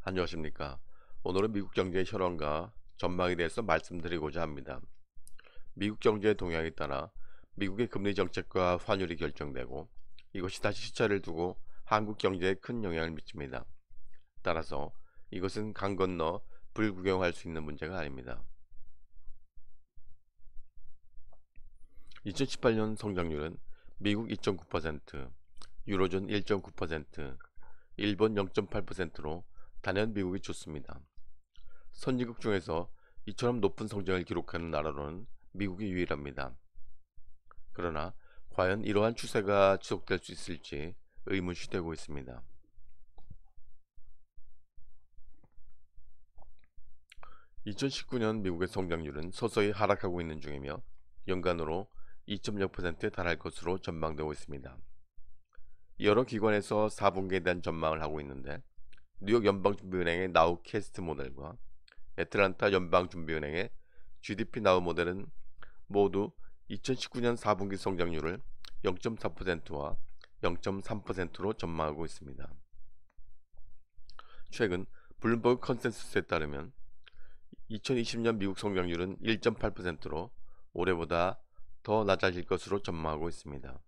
안녕하십니까. 오늘은 미국 경제의 현황과 전망에 대해서 말씀드리고자 합니다. 미국 경제의 동향에 따라 미국의 금리 정책과 환율이 결정되고 이것이 다시 시차를 두고 한국 경제에 큰 영향을 미칩니다. 따라서 이것은 강 건너 불구경할 수 있는 문제가 아닙니다. 2018년 성장률은 미국 2.9%, 유로존 1.9%, 일본 0.8%로 단연 미국이 좋습니다. 선진국 중에서 이처럼 높은 성장을 기록하는 나라로는 미국이 유일합니다. 그러나 과연 이러한 추세가 지속될 수 있을지 의문시 되고 있습니다. 2019년 미국의 성장률은 서서히 하락하고 있는 중이며 연간으로 2.0%에 달할 것으로 전망되고 있습니다. 여러 기관에서 4분기에 대한 전망을 하고 있는데 뉴욕 연방준비은행의 나우 캐스트 모델과 애틀란타 연방준비은행의 GDP 나우 모델은 모두 2019년 4분기 성장률을 0.4%와 0.3%로 전망하고 있습니다. 최근 블룸버그 컨센서스에 따르면 2020년 미국 성장률은 1.8%로 올해보다 더 낮아질 것으로 전망하고 있습니다.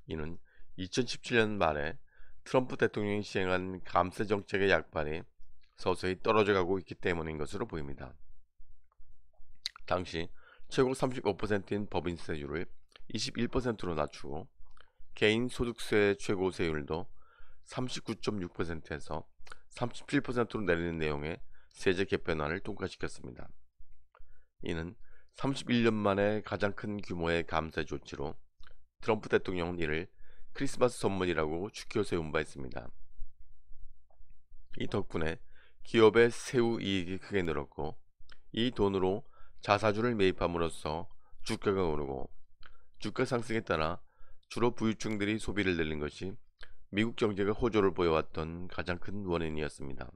이는 2017년 말에 트럼프 대통령이 시행한 감세 정책의 약발이 서서히 떨어져가고 있기 때문인 것으로 보입니다. 당시 최고 35%인 법인세율을 21%로 낮추고 개인 소득세 최고 세율도 39.6%에서 37%로 내리는 내용의 세제 개편안을 통과시켰습니다. 이는 31년 만에 가장 큰 규모의 감세 조치로 트럼프 대통령은 이를 크리스마스 선물이라고 추켜 세운 바 있습니다. 이 덕분에 기업의 세후 이익이 크게 늘었고 이 돈으로 자사주를 매입함으로써 주가가 오르고 주가 상승에 따라 주로 부유층들이 소비를 늘린 것이 미국 경제가 호조를 보여왔던 가장 큰 원인이었습니다.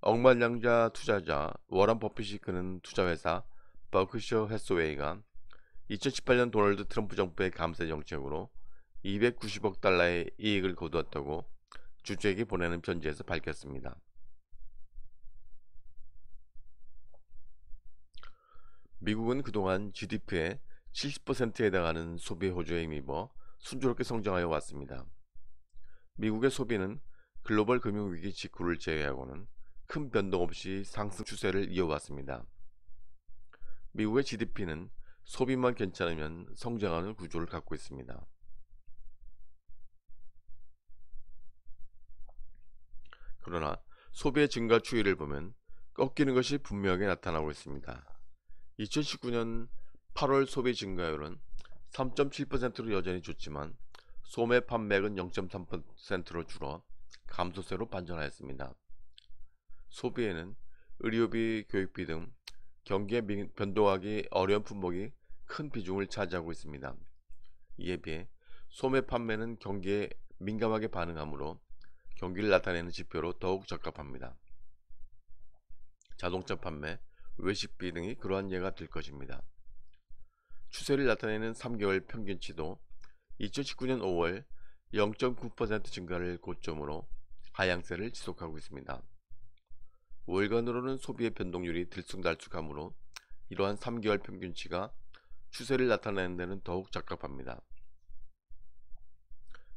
억만장자 투자자 워런 버핏이 그는 투자회사 버크셔 해서웨이가 2018년 도널드 트럼프 정부의 감세 정책으로 290억 달러의 이익을 거두었다고 주주에게 보내는 편지에서 밝혔습니다. 미국은 그동안 GDP의 70%에 해당하는 소비 호조에 힘입어 순조롭게 성장하여 왔습니다. 미국의 소비는 글로벌 금융위기 직후를 제외하고는 큰 변동 없이 상승 추세를 이어왔습니다. 미국의 GDP는 소비만 괜찮으면 성장하는 구조를 갖고 있습니다. 그러나 소비의 증가 추이를 보면 꺾이는 것이 분명하게 나타나고 있습니다. 2019년 8월 소비 증가율은 3.7%로 여전히 좋지만 소매 판매액은 0.3%로 줄어 감소세로 반전하였습니다. 소비에는 의료비, 교육비 등 경기에 변동하기 어려운 품목이 큰 비중을 차지하고 있습니다. 이에 비해 소매 판매는 경기에 민감하게 반응하므로 경기를 나타내는 지표로 더욱 적합합니다. 자동차 판매, 외식비 등이 그러한 예가 될 것입니다. 추세를 나타내는 3개월 평균치도 2019년 5월 0.9% 증가를 고점으로 하향세를 지속하고 있습니다. 월간으로는 소비의 변동률이 들쑥날쑥하므로 이러한 3개월 평균치가 추세를 나타내는 데는 더욱 적합합니다.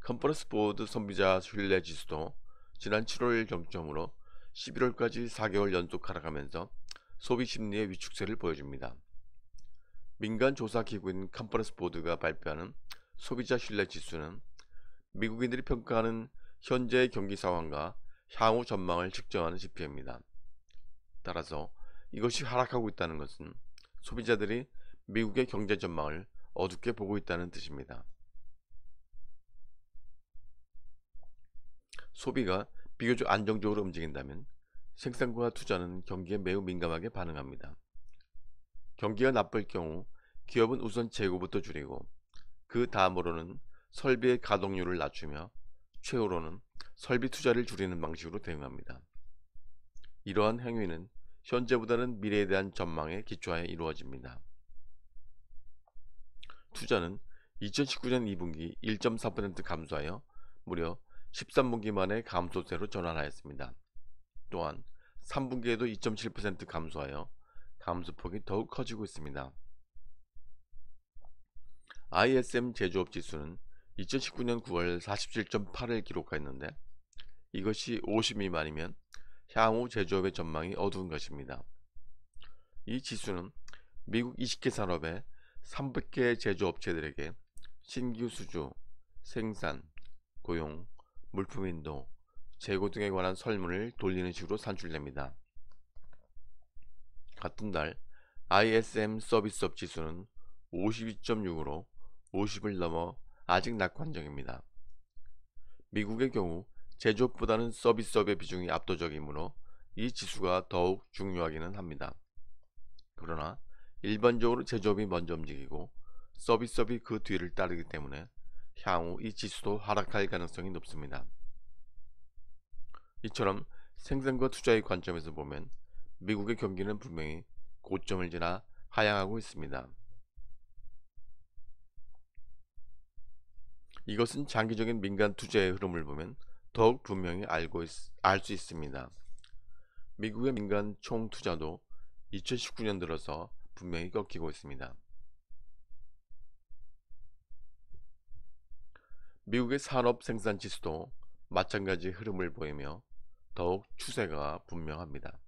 컨퍼런스 보드 소비자 신뢰 지수도 지난 7월 정점으로 11월까지 4개월 연속 하락하면서 소비 심리의 위축세를 보여줍니다. 민간 조사 기구인 컨퍼런스 보드가 발표하는 소비자 신뢰 지수는 미국인들이 평가하는 현재의 경기 상황과 향후 전망을 측정하는 지표입니다. 따라서 이것이 하락하고 있다는 것은 소비자들이 미국의 경제 전망을 어둡게 보고 있다는 뜻입니다. 소비가 비교적 안정적으로 움직인다면 생산과 투자는 경기에 매우 민감하게 반응합니다. 경기가 나쁠 경우 기업은 우선 재고부터 줄이고 그 다음으로는 설비의 가동률을 낮추며 최후로는 설비 투자를 줄이는 방식으로 대응합니다. 이러한 행위는 현재보다는 미래에 대한 전망에 기초하여 이루어집니다. 투자는 2019년 2분기 1.4% 감소하여 무려 13분기 만에 감소세로 전환하였습니다. 또한 3분기에도 2.7% 감소하여 감소폭이 더욱 커지고 있습니다. ISM 제조업 지수는 2019년 9월 47.8을 기록하였는데 이것이 50 미만이면 향후 제조업의 전망이 어두운 것입니다. 이 지수는 미국 20개 산업의 300개 제조업체들에게 신규 수주, 생산, 고용, 물품 인도, 재고 등에 관한 설문을 돌리는 식으로 산출됩니다. 같은 달 ISM 서비스업 지수는 52.6으로 50을 넘어 아직 낙관적입니다. 미국의 경우 제조업보다는 서비스업의 비중이 압도적이므로 이 지수가 더욱 중요하기는 합니다. 그러나 일반적으로 제조업이 먼저 움직이고 서비스업이 그 뒤를 따르기 때문에 향후 이 지수도 하락할 가능성이 높습니다. 이처럼 생산과 투자의 관점에서 보면 미국의 경기는 분명히 고점을 지나 하향하고 있습니다. 이것은 장기적인 민간 투자의 흐름을 보면 더욱 분명히 알 수 있습니다. 미국의 민간 총 투자도 2019년 들어서 분명히 꺾이고 있습니다. 미국의 산업 생산 지수도 마찬가지 흐름을 보이며 더욱 추세가 분명합니다.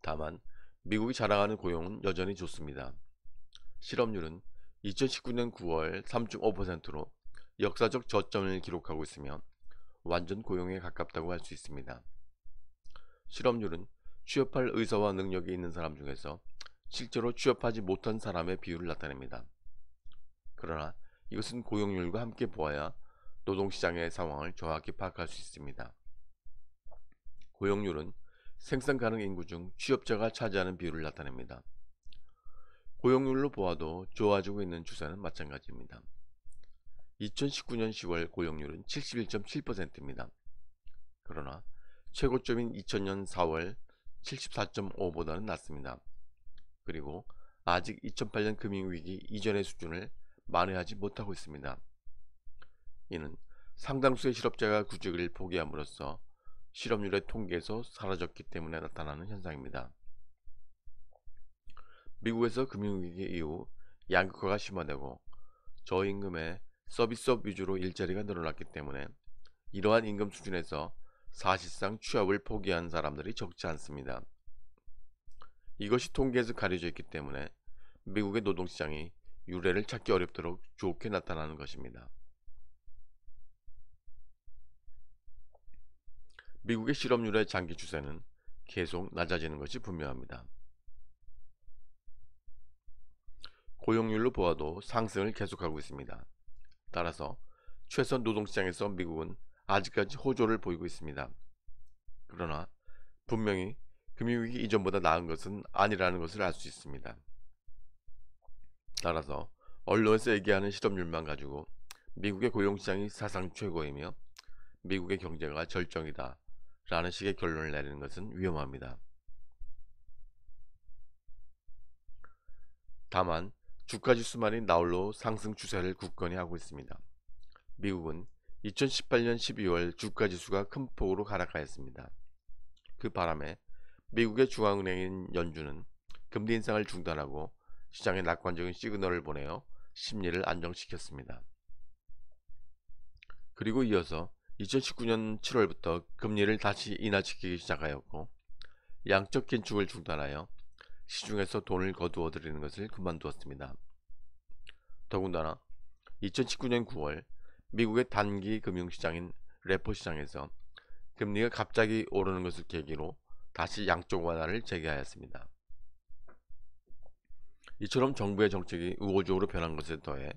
다만 미국이 자랑하는 고용은 여전히 좋습니다. 실업률은 2019년 9월 3.5%로 역사적 저점을 기록하고 있으며 완전 고용에 가깝다고 할 수 있습니다. 실업률은 취업할 의사와 능력이 있는 사람 중에서 실제로 취업하지 못한 사람의 비율을 나타냅니다. 그러나 이것은 고용률과 함께 보아야 노동시장의 상황을 정확히 파악할 수 있습니다. 고용률은 생산 가능 인구 중 취업자가 차지하는 비율을 나타냅니다. 고용률로 보아도 좋아지고 있는 추세는 마찬가지입니다. 2019년 10월 고용률은 71.7%입니다. 그러나 최고점인 2000년 4월 74.5보다는 낮습니다. 그리고 아직 2008년 금융위기 이전의 수준을 만회하지 못하고 있습니다. 이는 상당수의 실업자가 구직을 포기함으로써 실업률의 통계에서 사라졌기 때문에 나타나는 현상입니다. 미국에서 금융위기 이후 양극화가 심화되고 저임금의 서비스업 위주로 일자리가 늘어났기 때문에 이러한 임금 수준에서 사실상 취업을 포기한 사람들이 적지 않습니다. 이것이 통계에서 가려져 있기 때문에 미국의 노동시장이 유례를 찾기 어렵도록 좋게 나타나는 것입니다. 미국의 실업률의 장기 추세는 계속 낮아지는 것이 분명합니다. 고용률로 보아도 상승을 계속하고 있습니다. 따라서 최선 노동시장에서 미국은 아직까지 호조를 보이고 있습니다. 그러나 분명히 금융위기 이전보다 나은 것은 아니라는 것을 알 수 있습니다. 따라서 언론에서 얘기하는 실업률만 가지고 미국의 고용시장이 사상 최고이며 미국의 경제가 절정이다 라는 식의 결론을 내리는 것은 위험합니다. 다만 주가지수만이 나홀로 상승 추세를 굳건히 하고 있습니다. 미국은 2018년 12월 주가지수가 큰 폭으로 하락하였습니다. 그 바람에 미국의 중앙은행인 연준은 금리 인상을 중단하고 시장에 낙관적인 시그널을 보내어 심리를 안정시켰습니다. 그리고 이어서 2019년 7월부터 금리를 다시 인하시키기 시작하였고 양적 긴축을 중단하여 시중에서 돈을 거두어 들이는 것을 그만두었습니다. 더군다나 2019년 9월 미국의 단기 금융시장인 레포 시장에서 금리가 갑자기 오르는 것을 계기로 다시 양적 완화를 재개하였습니다. 이처럼 정부의 정책이 우호적으로 변한 것에 더해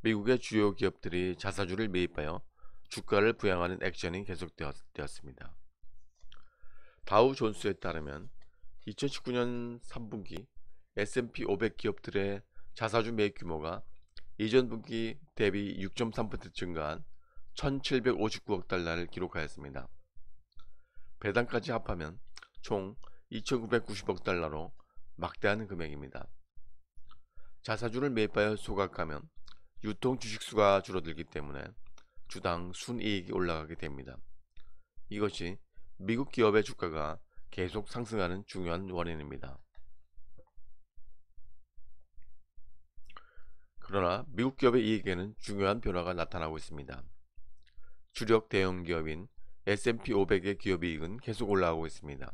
미국의 주요 기업들이 자사주를 매입하여 주가를 부양하는 액션이 계속되었습니다. 다우 존스에 따르면 2019년 3분기 S&P 500 기업들의 자사주 매입 규모가 이전 분기 대비 6.3% 증가한 1759억 달러를 기록하였습니다. 배당까지 합하면 총 2990억 달러로 막대한 금액입니다. 자사주를 매입하여 소각하면 유통 주식수가 줄어들기 때문에 주당 순이익이 올라가게 됩니다. 이것이 미국 기업의 주가가 계속 상승하는 중요한 원인입니다. 그러나 미국 기업의 이익에는 중요한 변화가 나타나고 있습니다. 주력 대형 기업인 S&P 500의 기업이익은 계속 올라가고 있습니다.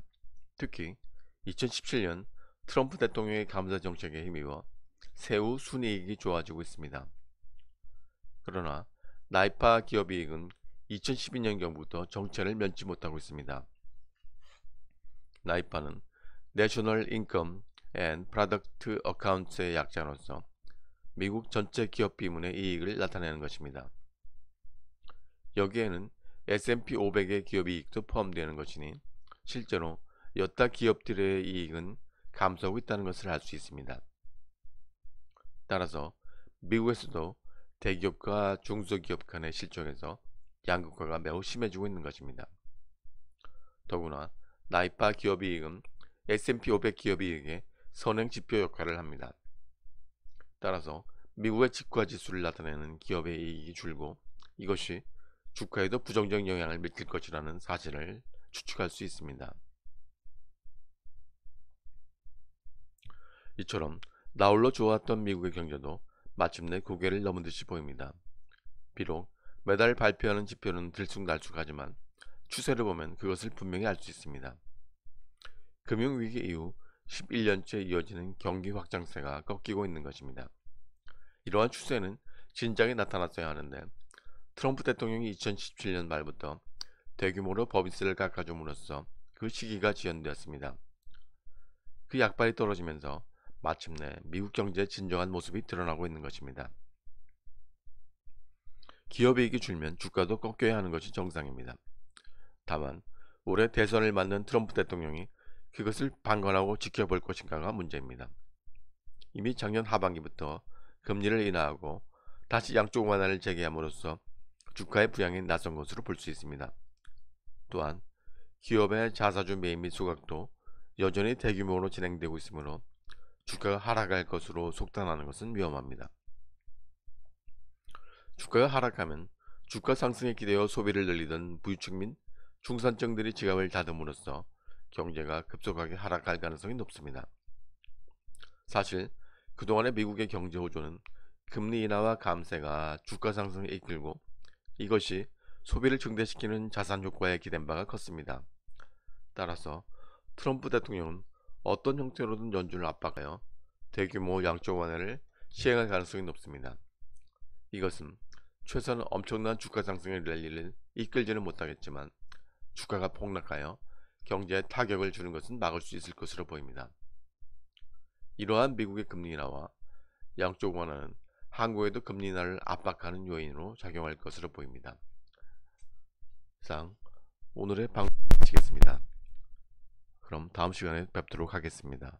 특히 2017년 트럼프 대통령의 감사 정책에 힘입어 세후 순이익이 좋아지고 있습니다. 그러나 나이파 기업이익은 2012년경부터 정체를 면치 못하고 있습니다. 나이파는 내셔널 인컴 앤 프로덕트 어카운트의 약자로서 미국 전체 기업 비문의 이익을 나타내는 것입니다. 여기에는 S&P 500의 기업 이익도 포함되는 것이니 실제로 여타 기업들의 이익은 감소하고 있다는 것을 알 수 있습니다. 따라서 미국에서도 대기업과 중소기업 간의 실적에서 양극화가 매우 심해지고 있는 것입니다. 더구나 나이파 기업이익은 S&P 500 기업이익의 선행지표 역할을 합니다. 따라서 미국의 직과지수를 나타내는 기업의 이익이 줄고 이것이 주가에도 부정적 영향을 미칠 것이라는 사실을 추측할 수 있습니다. 이처럼 나홀로 좋았던 미국의 경제도 마침내 고개를 넘은 듯이 보입니다. 비록 매달 발표하는 지표는 들쑥날쑥하지만 추세를 보면 그것을 분명히 알 수 있습니다. 금융위기 이후 11년째 이어지는 경기 확장세가 꺾이고 있는 것입니다. 이러한 추세는 진작에 나타났어야 하는데 트럼프 대통령이 2017년 말부터 대규모로 법인세를 깎아줌으로써 그 시기가 지연되었습니다. 그 약발이 떨어지면서 마침내 미국 경제의 진정한 모습이 드러나고 있는 것입니다. 기업이익이 줄면 주가도 꺾여야 하는 것이 정상입니다. 다만 올해 대선을 맞는 트럼프 대통령이 그것을 방관하고 지켜볼 것인가가 문제입니다. 이미 작년 하반기부터 금리를 인하하고 다시 양쪽 완화를 재개함으로써 주가의 부양이 나선 것으로 볼 수 있습니다. 또한 기업의 자사주 매입 및 소각도 여전히 대규모로 진행되고 있으므로 주가가 하락할 것으로 속단하는 것은 위험합니다. 주가가 하락하면 주가 상승에 기대어 소비를 늘리던 부유층 및 중산층들이 지갑을 다듬으로써 경제가 급속하게 하락할 가능성이 높습니다. 사실 그동안의 미국의 경제 호조는 금리 인하와 감세가 주가 상승을 이끌고 이것이 소비를 증대시키는 자산 효과에 기댄 바가 컸습니다. 따라서 트럼프 대통령은 어떤 형태로든 연준을 압박하여 대규모 양적 완화를 시행할 가능성이 높습니다. 이것은 최소한 엄청난 주가 상승의 랠리를 이끌지는 못하겠지만 주가가 폭락하여 경제에 타격을 주는 것은 막을 수 있을 것으로 보입니다. 이러한 미국의 금리 인하와 양적 완화는 한국에도 금리 인하를 압박하는 요인으로 작용할 것으로 보입니다. 이상 오늘의 방송 마치겠습니다. 그럼 다음 시간에 뵙도록 하겠습니다.